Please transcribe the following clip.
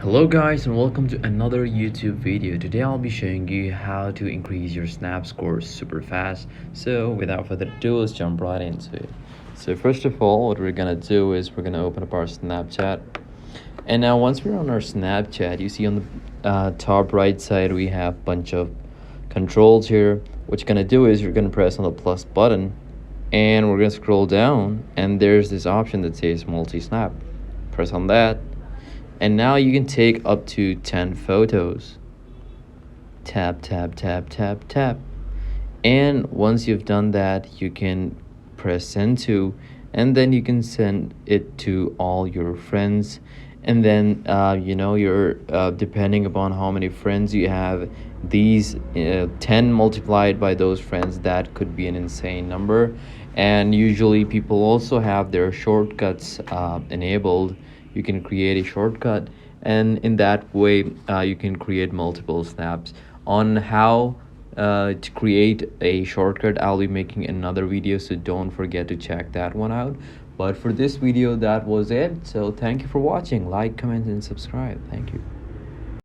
Hello guys and welcome to another YouTube video. Today I'll be showing you how to increase your snap score super fast. So without further ado, let's jump right into it. So first of all, what we're gonna do is we're gonna open up our Snapchat. And now once we're on our Snapchat, you see on the top right side we have a bunch of controls here. What you're gonna do is you're gonna press on the plus button and we're gonna scroll down and there's this option that says multi-snap. Press on that and now you can take up to 10 photos. Tap, tap, tap, tap, tap. And once you've done that, you can press send to, and then you can send it to all your friends. And then, you're depending upon how many friends you have, these 10 multiplied by those friends, that could be an insane number. And usually, people also have their shortcuts enabled. You can create a shortcut, and in that way you can create multiple snaps. On how to create a shortcut, I'll be making another video, so don't forget to check that one out. But for this video, that was it. So thank you for watching. Like, comment and subscribe. Thank you.